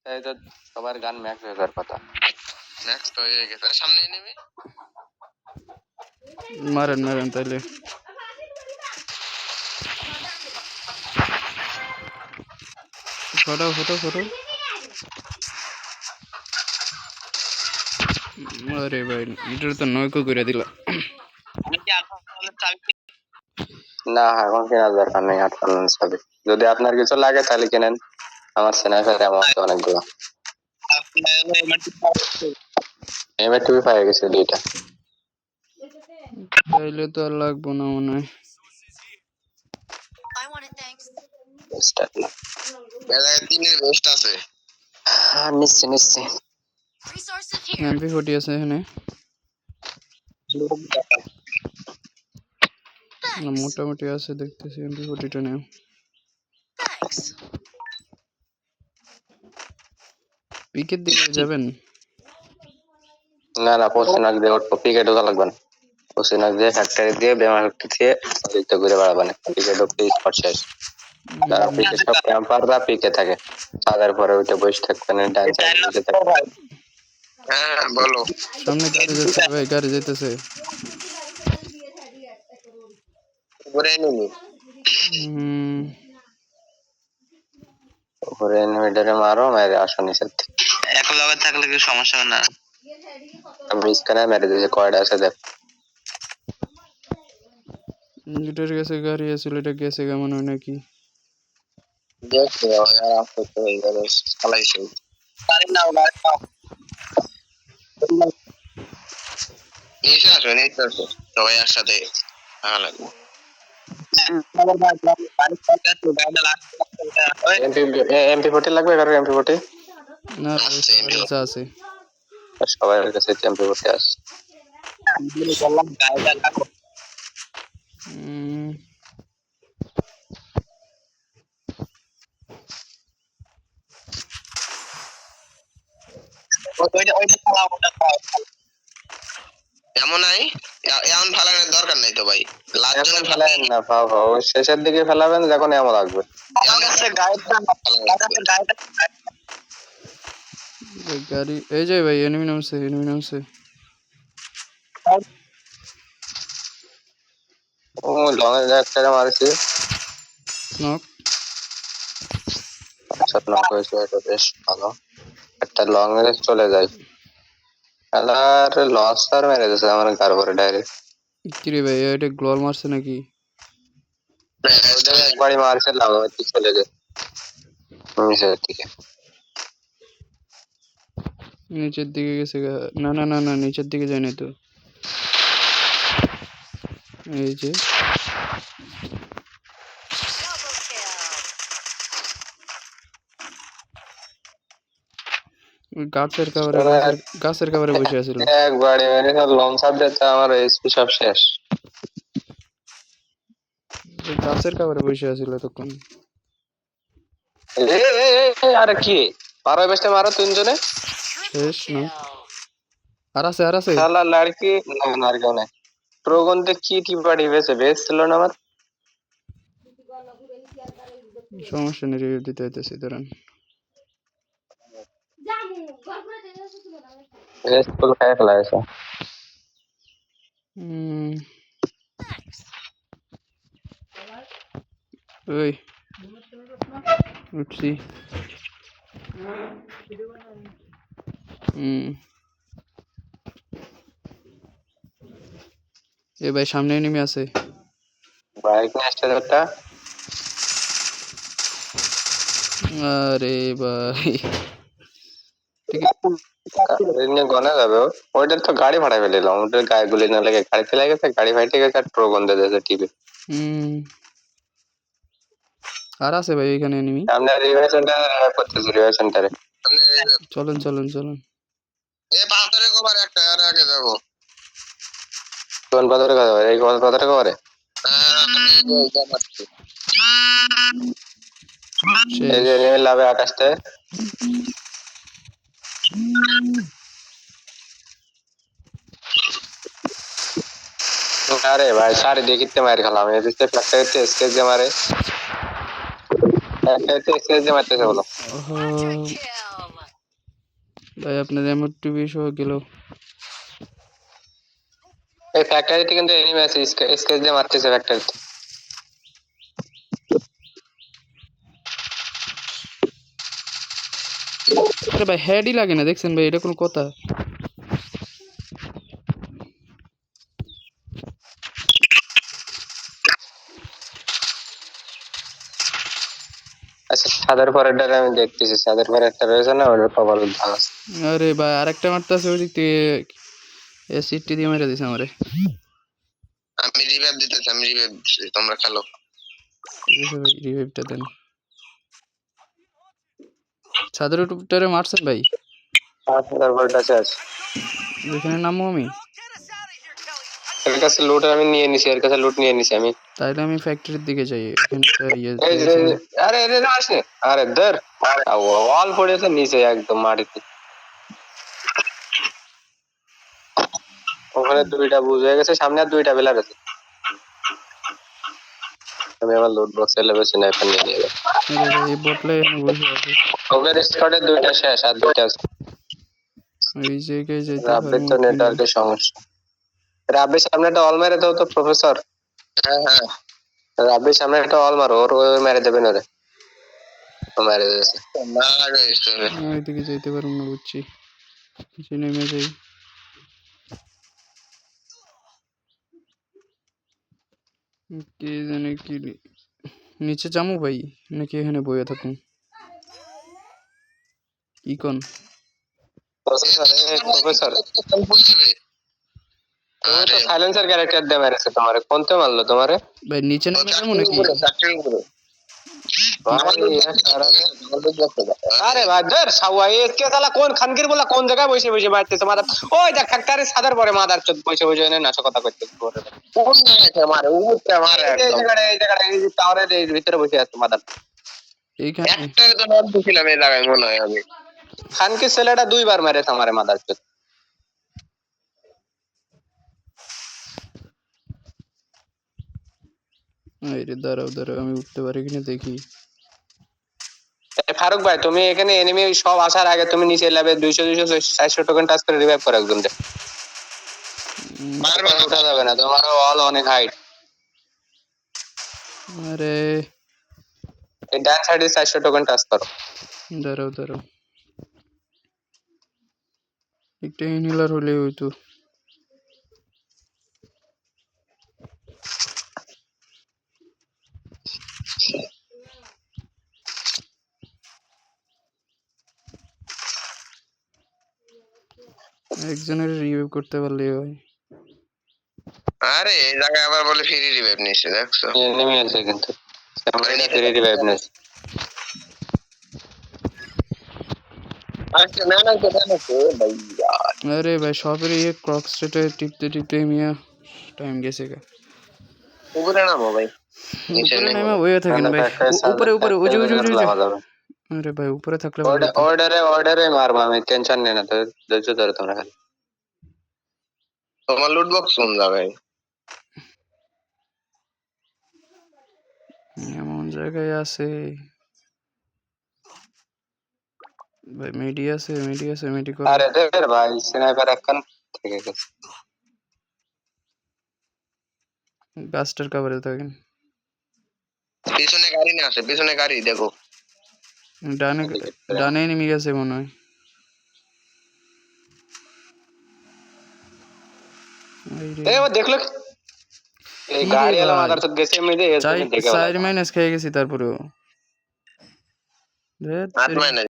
এই তো সবার গান ম্যাক্স হয়ে যাওয়ার কথা। ম্যাক্স তো হয়ে গেছে, সামনে নেমে মারেন মারেন তাইলে। Photo photo photo. আরে ভাই এটা তো নয়কো করে দিলা। না এখন কেনার দরকার নেই, 8 হবে। যদি আপনার কিছু লাগে তাহলে কিনেন, আমার স্নাইপার এমন আছে অনেকগুলো। M2 পেয়ে গেছে 2টা। তাইলে তো আর লাগবো না মনে হয়। তিনের বেস্ট আছে। হ্যাঁ নিশ্চয় নিশ্চয়। MP40 আছে এখানে। মোটামুটি আছে দেখতেছি MP40টা নেও। পিকের দিকে যাবেন? না না পশ্চিমাক দিয়ে উঠবো, পিকে ঢোকা লাগবে না। পশ্চিমাক দিয়ে ফ্যাক্টরি দিয়ে বেমার দিয়ে অতিরিক্ত ঘুরে বেড়াবে না, পিকে ঢুকতে স্পট শেষ। তারা পিকে সব ক্যাম্পাররা পিকে থাকে, তাদের পরে ওইটা বসে থাকবেন ডান সাইডে বসে থাকবেন। হ্যাঁ বলো। সামনে গাড়ি যাচ্ছে ভাই, গাড়ি যাইতেছে। উপরে নেমে উপরে ইনভার্টারে মারো, মেরে আসো নিচের থেকে। এক লগে থাকলে কি সমস্যা হয় না? আমি স্ক্যানার মেরে দিয়েছি, কয়টা আছে দেখ। এটার কাছে গাড়ি আছিল, এটা গেছে কেমন হয় নাকি? দেখতে যাও আর আসতে তো হয়ে যাবে, চালাইছে। গাড়ি নাও গাড়ি নাও। নিচে আসো নিচে আসো, সবাই একসাথে ভালো লাগবে। MP40 লাগবে, কারো MP40? না ভাই সবার কাছে আছে। সবাই কাছে MP40 আছে। এমন নাই, এমন ফালানোর দরকার নাই তো ভাই, লাস্ট জনে ফেলাবেন না, পাও পাও শেষের দিকে ফেলাবেন যখন এমন লাগবে। গাড়ি এই যে ভাই, এনিমি নামছে এনিমি নামছে। ও লঙের একটা মারছি, নক। আচ্ছা নক হয়েছে, এটা বেশ ভালো। একটা লং রেঞ্জ চলে যায়, আর লস আর মেরে দিয়েছে আমার গার উপরে ডাইরেক্ট। কিরে ভাই এটা গ্লোয়াল মারছে নাকি? একবারই মারছে, লং চলে যায় নিচের দিকে। নিচের দিকে গেছে না না না না, নিচের দিকে যায় না তো। এই যে গাছের কভারে গাছের কভারে বসে আছিল। একবারই মেরে লং সাপ দিতে আমার এসপি সব শেষ। গাছের কভারে বসে আছিল তখন। আরে কি মারো বেস্টে মারো, তিনজনে শেষ না? আর আছে আর আছে। শালা লড়কি না না আর কেউ নাই। প্রগন্তে কি টি পার্টি বেসে বেস ছিল না আমার। সমস্যা নেই, রিভিউ দিতে হইতেছে দাঁড়ান। বেস ফুল খায় ফেলা গেছে। ওই উঠছি। এ ভাই সামনে এনিমি আছে। বাইক নিয়ে আসছে একটা। আরে ভাই গনে যাবে ওইটার তো গাড়ি ভাড়া ফেলিলাম, ওটার গায়ে গুলি না লেগে গাড়ি চলে গেছে, গাড়ি ফাইটে গেছে আর প্রগন্ধে দিয়েছে টিভি। আর আছে ভাই এখানে এনিমি। সামনে রিভাইভ সেন্টার করতেছি, রিভাইভ সেন্টারে চলেন চলেন চলেন। এ পাথরে কভার একটা আর আগে যাবো। কোন পাথরে কথা বলে, এই পাথরে কভারে এই যে এনিমি লাভে আকাশতে। আরে ভাই সারি দিয়ে কিনতে মার খেলাম, এদিকে ফ্যাক্টরিতে স্কেচ দিয়ে মারে, ফ্যাক্টরিতে স্কেচ দিয়ে মারতেছে বলো। ভাই আপনার এমন টিভি সহ গেল। এই ফ্যাক্টরিতে কিন্তু এনিমি আছে, স্কেচ দিয়ে মারতেছে ফ্যাক্টরিতে। আরে ভাই হেডই লাগে না, দেখছেন ভাই? এটা কোনো কথা? আচ্ছা, ছাদের পরেরটা আমি দেখতেছি, ছাদের পরে একটা রয়েছে না, ওটার কভার ভালো আছে। আরে ভাই আরেকটা মারতেছে ওই দিক থেকে, অ্যাসিডটি দিয়ে মেরে দিছে আমারে। আমি রিভাইভ দিতেছি, আমি রিভাইভ দিচ্ছি, তোমরা খেলো। ঠিক আছে ভাই, রিভাইভটা দেন। ছাদের উপরে মারছেন ভাই? ছাদের পরেরটা শেষ। ওইখানে নামবো আমি? এর কাছে লুট আমি নিয়ে নিছি, এর কাছে লুট নিয়ে নিছি আমি। তাইলে আমি ফ্যাক্টরির দিকে যাই, ওখানে এই যে আরে এরে আসে, আরে ধর ওয়াল পড়েছে নিচে একদম মাটিতে। ওখানে দুইটা বুঝ হয়ে গেছে, সামনে আর দুইটা বেলার আছে। আমি আমার লুট বক্স এলে বেশি স্নাইপার নিয়ে নিয়ে যাবো। আরে ভাই এই বটলাই এখানে বসে আছে। ওদের স্কোয়াডে দুইটা শেষ, আর দুইটা আছে। ওই জায়গায় যাইতে রাব্বির পারবো তো কিনা? নেটওয়ার্কের সমস্যা। রাব্বির সামনে একটা অল মেরে দাও তো প্রফেসর। হ্যাঁ হ্যাঁ, রাব্বির সামনে একটা অল মারো, ওর ওই মেরে দেবেন ওরে। ও মেরে দিয়েছে। মারা গেছে। ওইদিকে যাইতে পারবো না বুঝছি, নিচে নেমে যাই। কে জানে কি নিচে যাবো ভাই, নাকি এখানে বইয়া থাকুন? কি কোন? প্রফেসর প্রফেসর বুঝবে। তুমি তো সাইলেন্সার ক্যারেক্টার দিয়ে মেরেছে তোমারে, কোনতে মারলো তোমারে? ভাই নিচে নেমে যাবো নাকি? আরে ভাই ধর সাওয়া কে শালা কোন খানকির বলা কোন জায়গায় বসে বসে মারতেছে মাদার। ওই দেখ ফ্যাক্টরি সাদার পরে মাদার চোদ বসে বসে এনে নাশো কথা করতেছে। কোন জায়গায় মারে? উঠতে মারে এই একদম। জায়গায় এই জায়গায় এই টাওয়ারের ভিতরে বসে আছে মাদার। এইখানে? একটারে তো নক দিছিলাম এই জায়গায় মনে হয় আমি। খানকির ছেলেটা দুইবার মেরেছে আমারে মাদার চোদ। এই রে দাঁড়াও দাঁড়াও, আমি উঠতে পারি কিনা দেখি। ফারুক ভাই তুমি এখানে এনিমি সব আসার আগে তুমি নিচে লেভেল 200 200 400 টোকেন টাচ করে রিভাইভ করো একজনকে। মারবে না। উঠা যাবে না, তোমার অল অনেক হাইট। আরে এই ডান সাইডে 400 টোকেন টাচ করো। দাঁড়াও দাঁড়াও, একটা ইনহেলার হলে হইতো। একজনের রিভাইভ করতে পারলে হয়। আরে এই জায়গায় আবার বলে ফ্রি রিভাইভ নিছে, দেখছো? এনিমি আছে কিন্তু সামনে ফ্রি রিভাইভ নেই। আচ্ছা না না কেন তো ভাইয়া। আরে ভাই সবের ক্রক স্টেটে টিপতে টিপতে মিয়া টাইম গেছে গা। উপরে নামো ভাই। নিচে উপরে নেমো নেমে না। বইয়া থাকেন ভাই, উপরে উপরে ওই যে ওই যে ওই যে। আরে ভাই উপরে থাকলে ভালো হতো। অর্ডারে মারবো আমি, টেনশন নেই না তো, ধৈর্য ধরো তোমরা খালি। তোমার লুট বক্স কোন জায়গায়? এমন জায়গায় আছে ভাই, মেডি আছে মেডি আছে, মেডি করো। আরে দের ভাই স্নাইপার একখান থেকে গেছে। গাছটার কভারে থাকেন। পিছনে গাড়ি না আসে, পিছনে গাড়ি দেখো। ডানে ডানে এনিমি গেছে মনে হয়। এই রে ও দেখলো কি? এই কি রে গাড়ি এলো ভাই, মাদার চোদ গেছে এমনি দিয়ে দেখে চার মাইনাস খেয়ে গেছি তারপরেও। হাত মাইনে